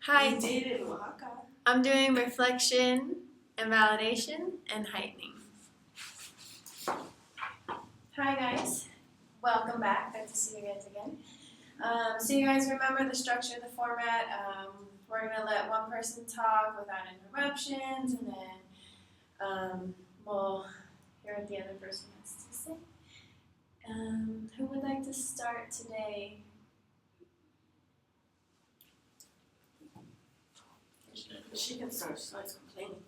Hi, You did it in Oaxaca. I'm doing reflection and validation and heightening. Hi guys, welcome back. Good to see you guys again. So you guys remember the structure, the format. We're gonna let one person talk without interruptions, and then we'll hear what the other person has to say. Who would like to start today? She can start. She starts complaining.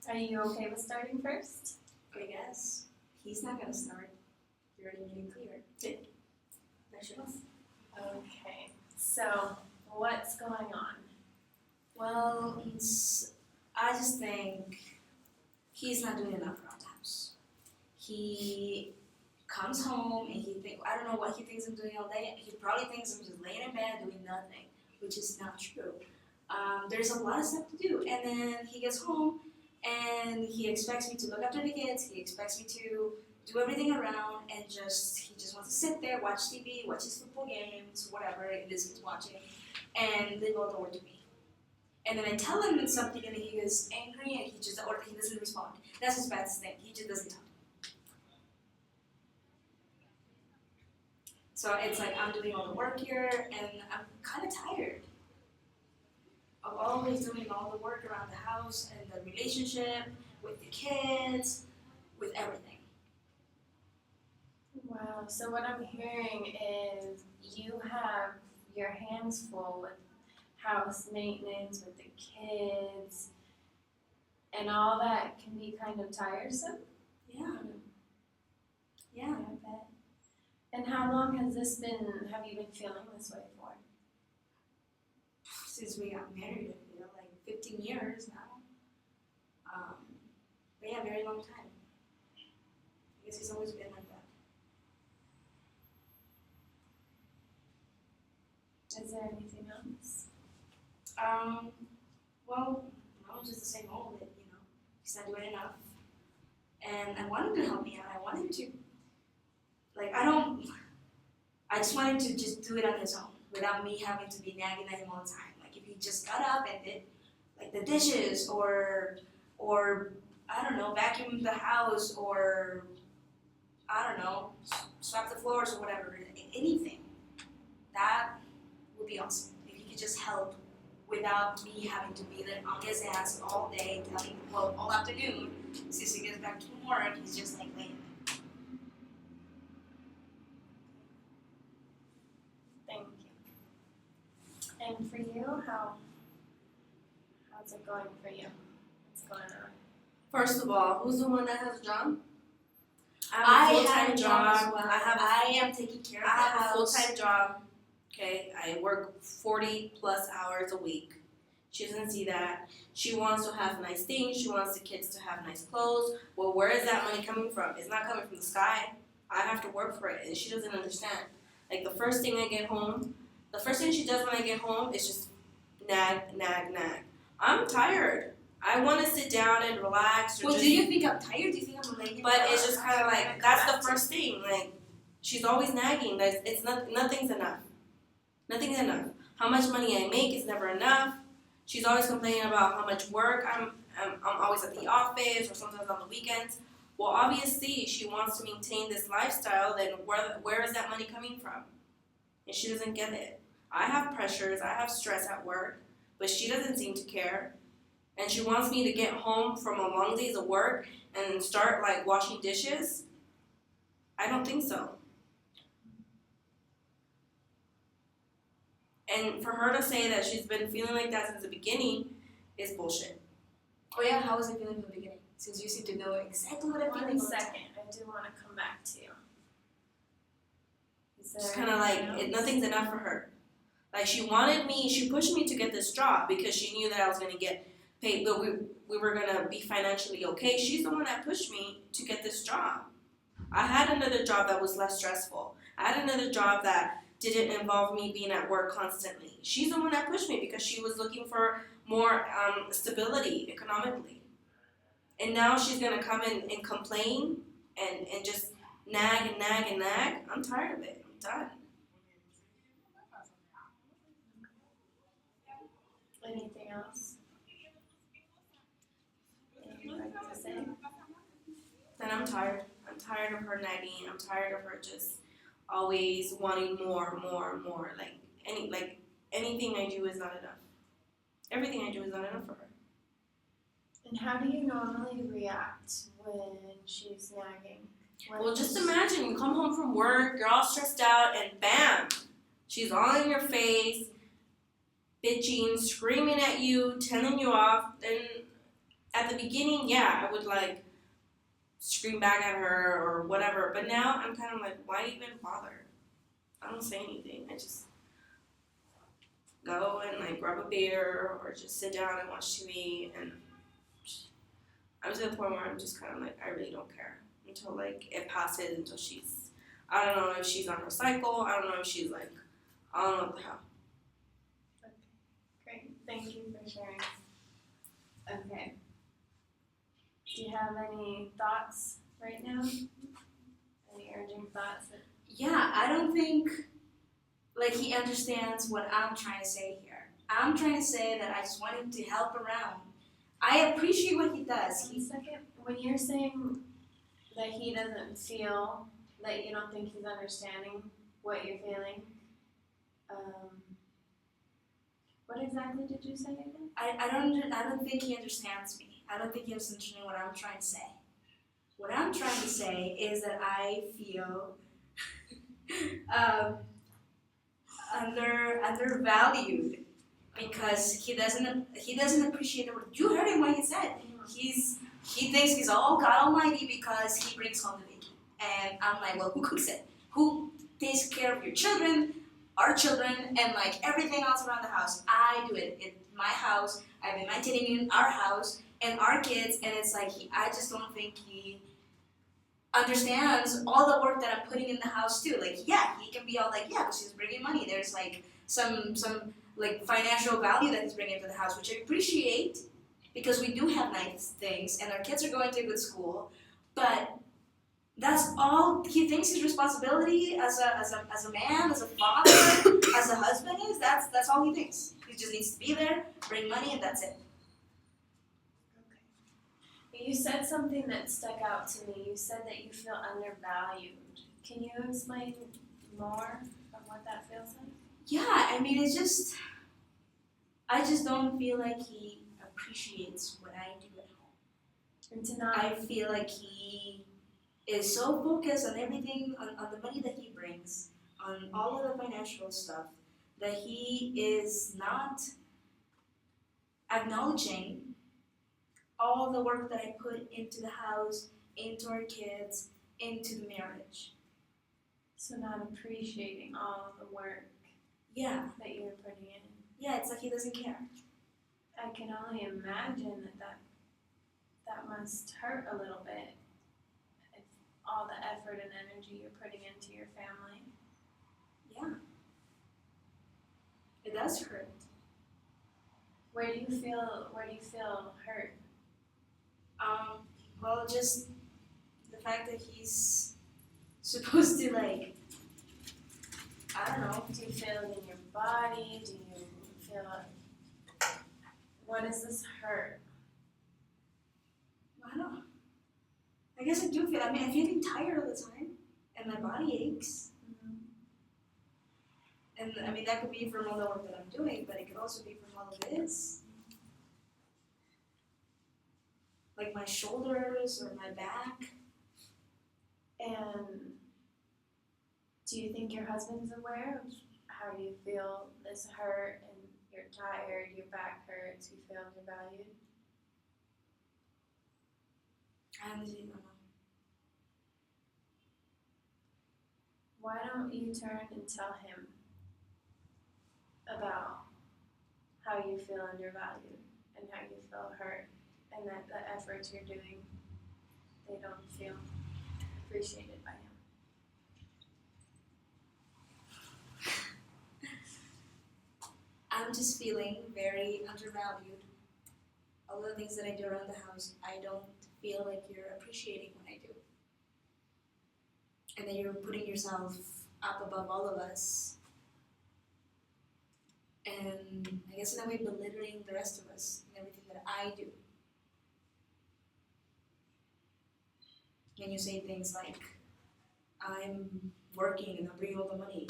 Are you okay with starting first? I guess. He's not gonna start. You already made it clear. That should us. Okay, so what's going on? Well, I just think he's not doing enough around the house. He comes home and I don't know what he thinks I'm doing all day. He probably thinks I'm just laying in bed doing nothing, which is not true. There's a lot of stuff to do, and then he gets home and he expects me to look after the kids. He expects me to do everything around, and he just wants to sit there, watch TV, watch his football games, whatever it is he's watching, and leave all the work to me. And then I tell him something, and he gets angry, and he doesn't respond. That's his best thing. He just doesn't talk. So it's like I'm doing all the work here, and I'm kind of tired of always doing all the work around the house and the relationship with the kids, with everything. Wow, so what I'm hearing is you have your hands full with house maintenance, with the kids, and all that can be kind of tiresome. Yeah. I bet. And how long have you been feeling this way for? Since we got married, I feel like 15 years now. But yeah, very long time. I guess he's always been like that. Is there anything else? Well, just the same old that, he's not doing enough. And I want him to help me out. I want him to, I just want him to just do it on his own without me having to be nagging at him all the time. Like if he just got up and did like the dishes or I don't know, vacuum the house or I don't know, swap the floors or whatever, anything. That would be awesome. If he could just help without me having to be there on his ass all day, all afternoon. Since he gets back to work, he's just like laying there. Thank you. And for you, how's it going for you? What's going on? First of all, who's the one that has a job? I have a have full-time a job. job as well. I am taking care of I the have a house. full-time job. Okay, I work 40 plus hours a week. She doesn't see that. She wants to have nice things. She wants the kids to have nice clothes. Well, where is that money coming from? It's not coming from the sky. I have to work for it, and she doesn't understand. Like the first thing she does when I get home is just nag. I'm tired. I want to sit down and relax. Well, do you think I'm tired? Do you think I'm lazy? But it's just kind of like, that's the first thing. Like, she's always nagging. Nothing's enough. Nothing's enough. How much money I make is never enough. She's always complaining about how much work I'm always at the office or sometimes on the weekends. Well, obviously, she wants to maintain this lifestyle. Then where is that money coming from? And she doesn't get it. I have pressures. I have stress at work, but she doesn't seem to care. And she wants me to get home from a long days of work and start like washing dishes. I don't think so. And for her to say that she's been feeling like that since the beginning is bullshit. Oh yeah, how was it feeling from the beginning? Since you seem to know exactly what I'm feeling. 1 second, I do want to come back to you. It's kind of like nothing's enough for her. Like she pushed me to get this job because she knew that I was going to get paid, but we were going to be financially okay. She's the one that pushed me to get this job. I had another job that was less stressful. I had another job that didn't involve me being at work constantly. She's the one that pushed me because she was looking for more stability economically. And now she's going to come in and complain and just nag. I'm tired of it. I'm done. else? Anything you'd like to say? Then I'm tired. I'm tired of her nagging. I'm tired of her just always wanting more. Like anything I do is not enough. Everything I do is not enough for her. And how do you normally react when she's nagging? Well, just imagine you come home from work, you're all stressed out, and bam, she's all in your face, bitching, screaming at you, telling you off. Then at the beginning, yeah, I would like scream back at her or whatever. But now I'm kind of like, why even bother? I don't say anything. I just go and like grab a beer or just sit down and watch TV. And I'm to the point where I'm just kind of like, I really don't care until like it passes. Until she's, I don't know if she's on her cycle. I don't know if she's like, I don't know what the hell. Great, thank you for sharing. Okay. Do you have any thoughts right now? Any urging thoughts? Yeah, I don't think like he understands what I'm trying to say here. I'm trying to say that I just want him to help around. I appreciate what he does. One second. When you're saying that he doesn't feel, that you don't think he's understanding what you're feeling, what exactly did you say again? I don't think he understands me. I don't think he understands what I'm trying to say. What I'm trying to say is that I feel undervalued because he doesn't appreciate the word. You heard him what he said. He thinks he's all God Almighty because he brings home the baby. And I'm like, well, who cooks it? Who takes care of your children, our children, and like everything else around the house? I do it in my house. I've been maintaining in our house and our kids, and it's like I just don't think he understands all the work that I'm putting in the house too. Like, yeah, he can be all like, yeah, because he's bringing money. There's like some like financial value that he's bringing to the house, which I appreciate because we do have nice things and our kids are going to a good school. But that's all he thinks his responsibility as a man, as a father, as a husband is. That's all he thinks. He just needs to be there, bring money, and that's it. Okay. You said something that stuck out to me. You said that you feel undervalued. Can you explain more of what that feels like? Yeah, I mean, I just don't feel like he appreciates what I do at home. And to not. I feel like he is so focused on everything, on the money that he brings, on all of the financial stuff, that he is not acknowledging all the work that I put into the house, into our kids, into the marriage. So not appreciating all of the work Yeah. that you're putting in. Yeah, it's like he doesn't care. I can only imagine that must hurt a little bit. If all the effort and energy you're putting into your family. Yeah. It does hurt. Where do you feel hurt? Well, just the fact that he's supposed to, like, I don't know. Do you feel it in your body? Do you feel it? What does this hurt? I don't know. I guess I do feel, I'm feeling tired all the time, and my body aches. And I mean, that could be from all the work that I'm doing, but it could also be from all of this. Like my shoulders or my back. And do you think your husband's aware of how you feel this hurt and you're tired, your back hurts, you feel undervalued? I honestly don't know. Why don't you turn and tell him about how you feel undervalued and how you feel hurt and that the efforts you're doing, they don't feel appreciated by him? I'm just feeling very undervalued. All the things that I do around the house, I don't feel like you're appreciating what I do. And then you're putting yourself up above all of us. and I guess in a way belittling the rest of us and everything that I do. When you say things like, I'm working and I'm bringing all the money.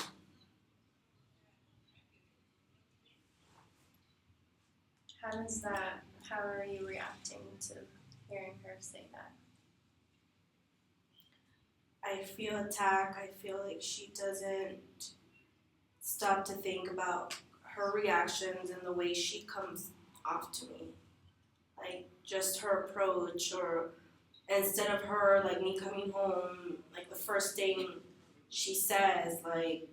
How are you reacting to hearing her say that? I feel attacked. I feel like she doesn't stop to think about her reactions and the way she comes off to me. Like, just her approach, or instead of her, like, me coming home, like, the first thing she says, like,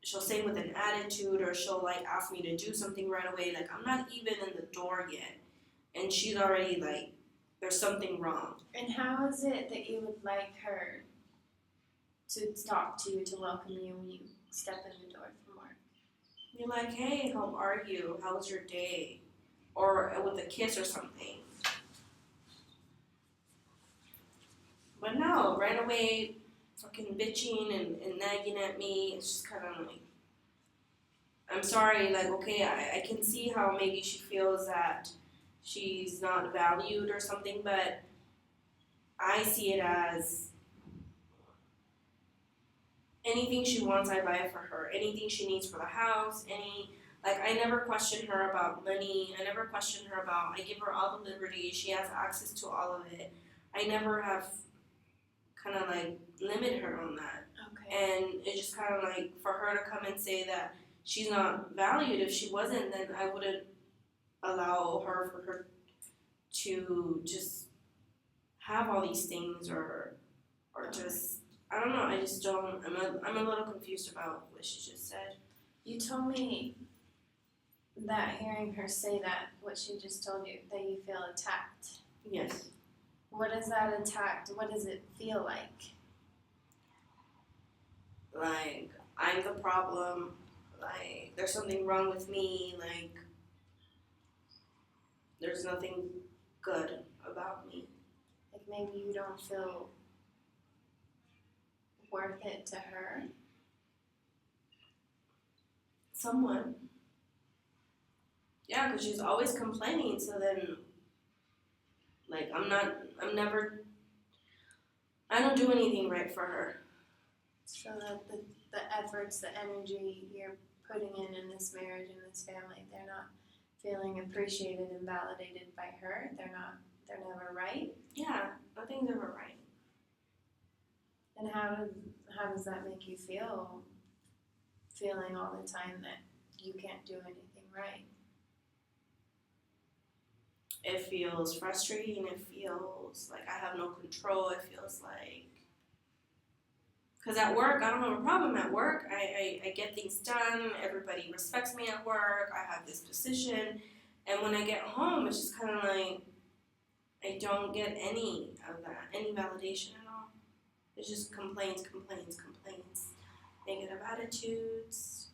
she'll say with an attitude, or she'll, like, ask me to do something right away. Like, I'm not even in the door yet, and she's already, like, there's something wrong. And how is it that you would like her to talk to you, to welcome you when you step in the door from work? You're like, hey, how are you? How was your day? Or with a kiss or something. But no, right away, fucking bitching and nagging at me. It's just kind of like, I'm sorry, like, okay, I can see how maybe she feels that she's not valued or something, but I see it as anything she wants, I buy for her. Anything she needs for the house, I never question her about money. I never question her about, I give her all the liberty. She has access to all of it. I never have kind of like limit her on that. Okay. And it's just kind of like for her to come and say that she's not valued. If she wasn't, then I wouldn't allow her for her to just have all these things or just, I don't know. I just don't. I'm a little confused about what she just said. You told me that hearing her say that, what she just told you, that you feel attacked. Yes. What is that attacked? What does it feel like? Like, I'm the problem. Like, there's something wrong with me. Like, there's nothing good about me. Like maybe you don't feel worth it to her? Somewhat. Yeah, because she's always complaining, so then, like, I don't do anything right for her. So that the efforts, the energy you're putting in this marriage, in this family, they're not feeling appreciated and validated by her. They're never right. Yeah, nothing's ever right. And how does that make you feel? Feeling all the time that you can't do anything right. It feels frustrating. It feels like I have no control. It feels like, because at work, I don't have a problem at work. I get things done. Everybody respects me at work. I have this position. And when I get home, it's just kind of like I don't get any of that, any validation at all. It's just complaints, negative attitudes.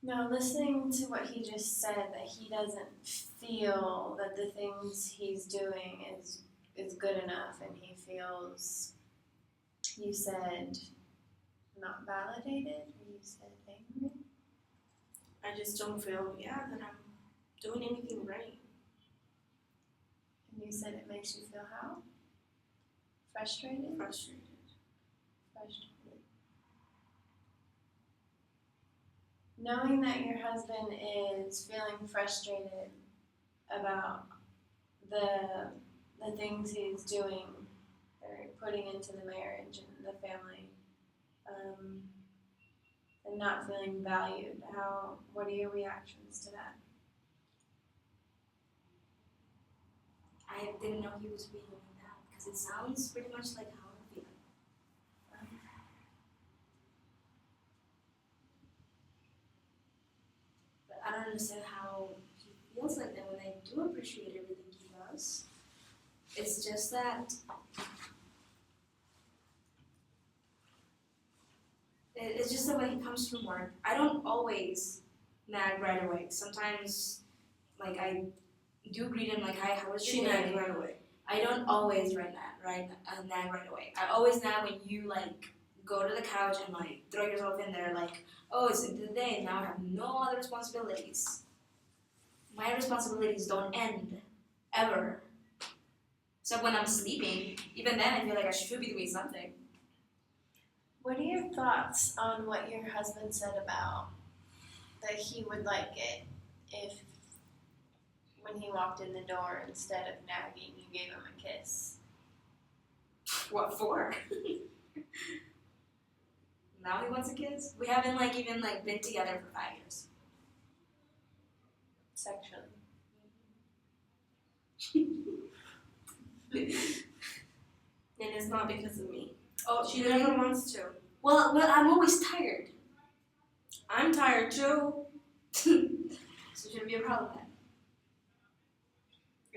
Now, listening to what he just said, that he doesn't feel that the things he's doing is good enough, and he feels, you said, not validated, or you said angry? I just don't feel, that I'm doing anything right. And you said it makes you feel how? Frustrated? Frustrated. Knowing that your husband is feeling frustrated about the things he's doing or putting into the marriage and the family, and not feeling valued, what are your reactions to that? I didn't know he was feeling that because it sounds pretty much like how I'm feeling. But I don't understand how he feels like that when I do appreciate everything he does. It's just that it's just the way he comes from work. I don't always nag right away. Sometimes, like, I do greet him like, hi, how was your day? She nags right away. I don't always nag right away. I always nag when you, like, go to the couch and like throw yourself in there like, oh, it's the day, now I have no other responsibilities. My responsibilities don't end ever. So when I'm sleeping, even then I feel like I should be doing something. What are your thoughts on what your husband said about that he would like it if when he walked in the door, instead of nagging, you gave him a kiss? What for? Now he wants a kiss? We haven't like even like been together for 5 years. Sexually. And it's not because of me. Oh, She never wants to. Well, I'm always tired. I'm tired too. So it shouldn't be a problem then.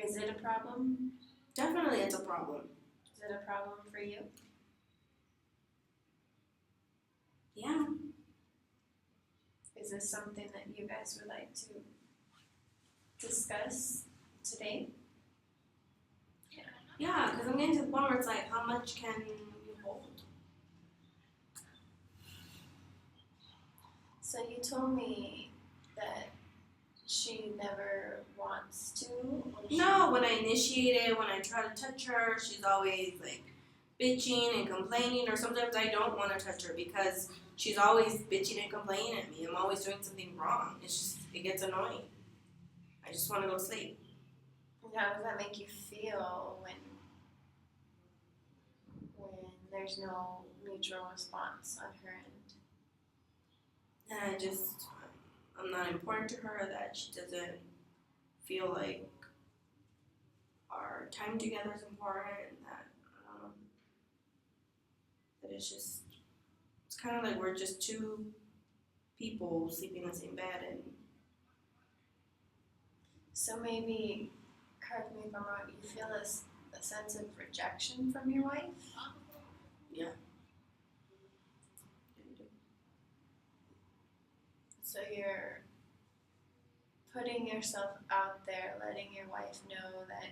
Is it a problem? Definitely it's a problem. Is it a problem for you? Yeah. Is this something that you guys would like to discuss today? Yeah, because I'm getting to the point where it's like, how much can you hold? So you told me that she never wants to? Or No, when I initiate it, when I try to touch her, she's always like bitching and complaining, or sometimes I don't want to touch her because she's always bitching and complaining at me. I'm always doing something wrong. It's just, it gets annoying. I just want to go to sleep. How does that make you feel when there's no mutual response on her end? And I'm not important to her, that she doesn't feel like our time together is important, that it's kind of like we're just two people sleeping in the same bed. And So maybe, correct me if I'm wrong, you feel a sense of rejection from your wife? yeah. So you're putting yourself out there, letting your wife know that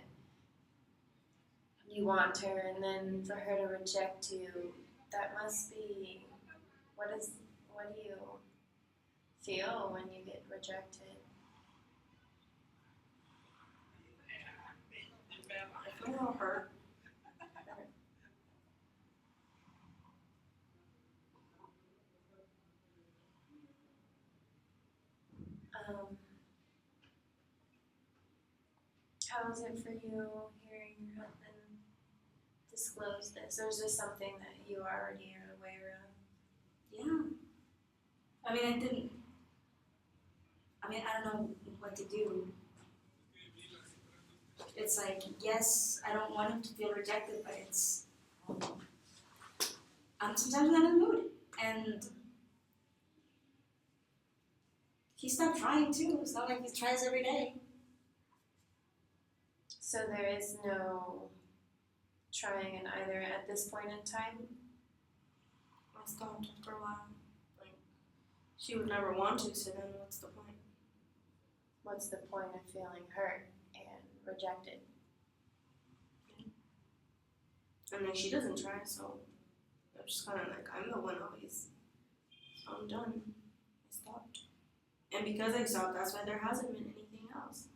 you want her, and then for her to reject you, that must be, what do you feel when you get rejected? I feel a little hurt. How is it for you hearing your husband disclose this, or is this something that you already are aware of? Yeah. I don't know what to do. It's like, yes, I don't want him to feel rejected, but it's, I'm sometimes not in the mood. And he stopped trying too. It's not like he tries every day. So there is no trying in either at this point in time? I stopped after a while. Like, she would never want to, so then what's the point? What's the point of feeling hurt and rejected? And then she doesn't try, so I'm just kind of like, I'm the one always. So I'm done. I stopped. And because I stopped, that's why there hasn't been anything else.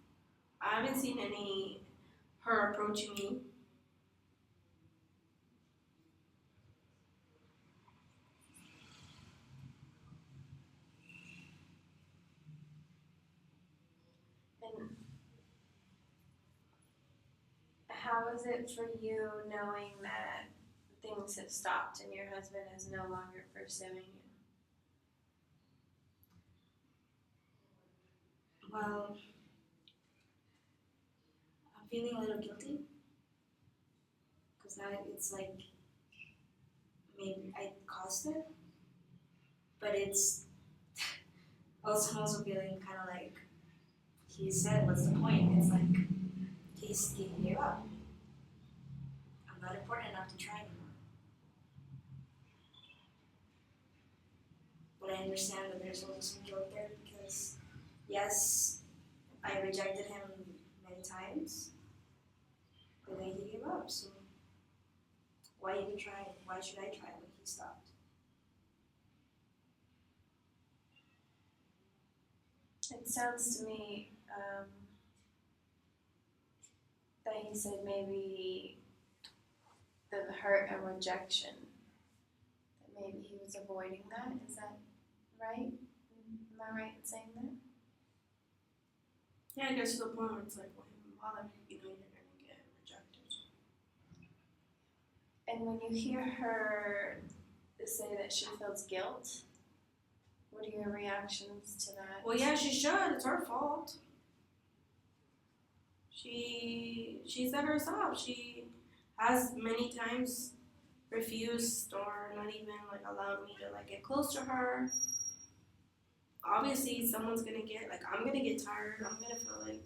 I haven't seen her approaching me. And how is it for you knowing that things have stopped and your husband is no longer pursuing you? Well, I'm feeling a little guilty. Because now it's like, maybe I caused it. But it's also, I'm also feeling kind of like, he said, what's the point? It's like, he gave up. I'm not important enough to try anymore. But I understand that there's also some guilt there because, yes, I rejected him many times, but then he gave up. So why even try? Why should I try when he stopped? It sounds to me that he said maybe the hurt and rejection, that maybe he was avoiding that. Is that right? Am I right in saying that? Yeah, I guess to the point where it's like, well, you're gonna get rejected. And when you hear her say that she feels guilt, what are your reactions to that? Well, yeah, she should. It's her fault. She said herself. She has many times refused or not even like allowed me to like get close to her. Obviously, someone's gonna get like I'm gonna get tired. I'm gonna feel like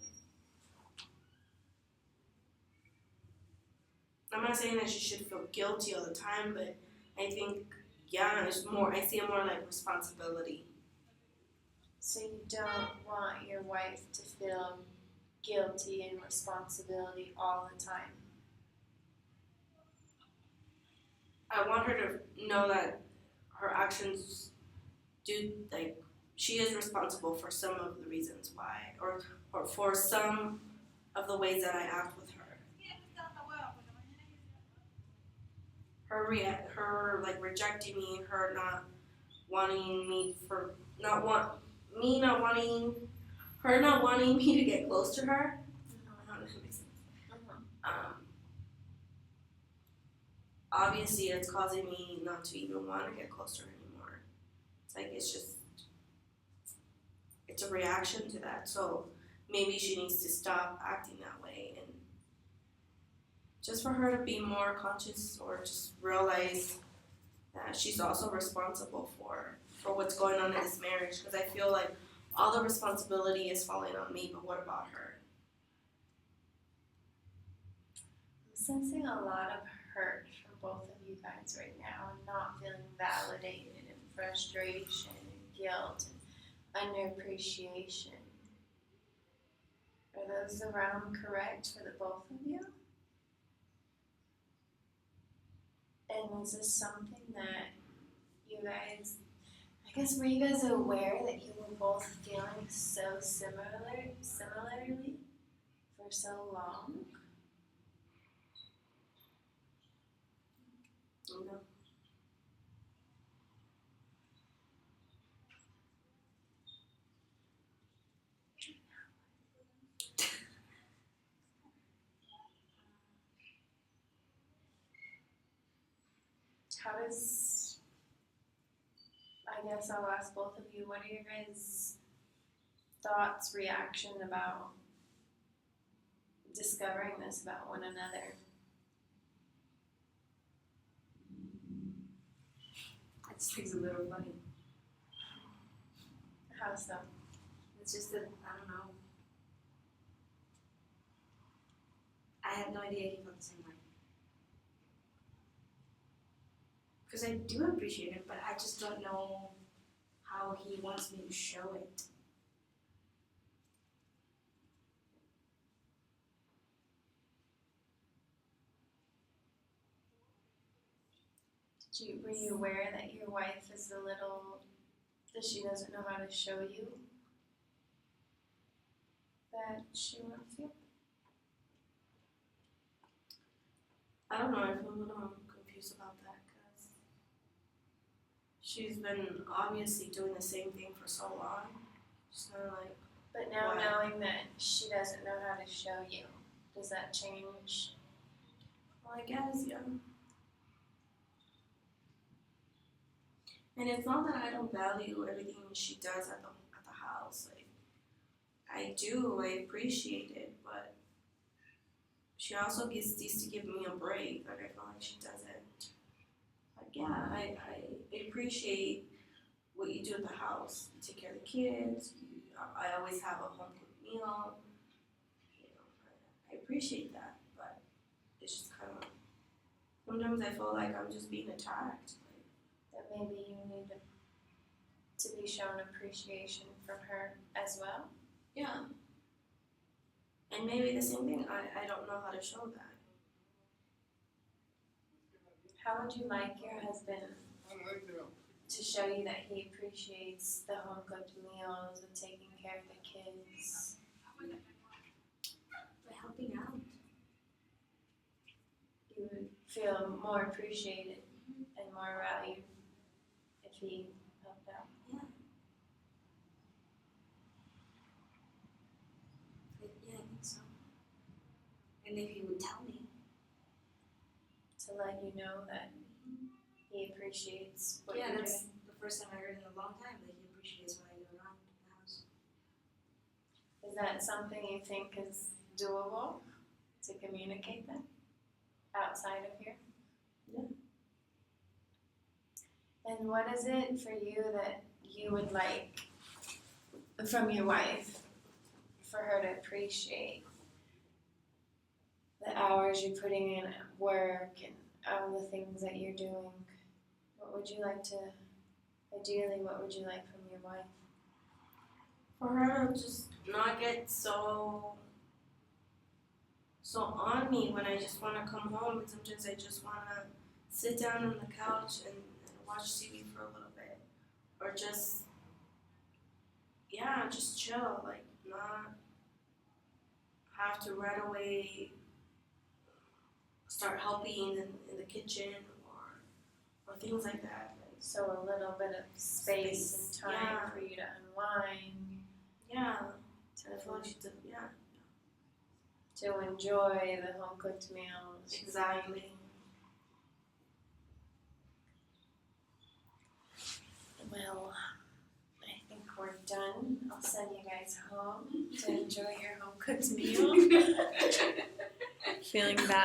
I'm not saying that she should feel guilty all the time, but I think yeah, it's more. I see it more like responsibility. So you don't want your wife to feel guilty and responsibility all the time. I want her to know that her actions do like she is responsible for some of the reasons why, or for some of the ways that I act with her. Her like rejecting me, her not wanting me for not want me not wanting her not wanting me to get close to her. I don't know if that makes sense. Obviously, it's causing me not to even want to get close to her anymore. It's like it's a reaction to that. So maybe she needs to stop acting that way and just for her to be more conscious or just realize that she's also responsible for what's going on in this marriage. Because I feel like all the responsibility is falling on me, but what about her? I'm sensing a lot of hurt from both of you guys right now and not feeling validated and frustration and guilt and underappreciation. Are those around correct for the both of you? And is this something that you guys, I guess, were you guys aware that you were both feeling so similarly for so long? You know? How does, I guess I'll ask both of you, what are your guys' thoughts, reaction about discovering this about one another? I just think it's a little funny. How so? It's just that, I don't know. I had no idea he felt the same way. Because I do appreciate it, but I just don't know how he wants me to show it. Were you aware that your wife is a little, that she doesn't know how to show you that she wants you? I don't know. I feel a little confused about that because she's been obviously doing the same thing for so long. She's kind of like. But now Why? knowing that she doesn't know how to show you, does that change? Well, I guess yeah. And it's not that I don't value everything she does at the house. Like I do, I appreciate it, but she also needs to give me a break. Like I feel like she doesn't. Like yeah, I appreciate what you do at the house. You take care of the kids. I always have a home cooked meal. You know, I appreciate that, but it's just kind of sometimes I feel like I'm just being attacked. That maybe you need to be shown appreciation from her as well? Yeah. And maybe the same thing, I don't know how to show that. How would you like your husband to show you that he appreciates the home cooked meals, the taking care of the kids? By helping out. You would feel more appreciated and more valued if he helped out. Yeah, I think so. And if he would tell me. To let you know that he appreciates what Yeah, you're that's doing. the first time I heard in a long time that he appreciates what I do around the house. Is that something you think is doable to communicate that outside of here? Yeah. And what is it for you that you would like from your wife for her to appreciate the hours you're putting in at work and all the things that you're doing? What would you like to, ideally, what would you like from your wife? For her to just not get so on me when I just want to come home, and sometimes I just want to sit down on the couch and watch TV for a little bit, or just chill, like not have to right away start helping in the kitchen or things like that. So a little bit of space and time yeah. for you to unwind. Yeah, I feel like she did. Yeah, To enjoy the home cooked meals. exactly. Well, I think we're done. I'll send you guys home to enjoy your home cooked meal. Feeling bad.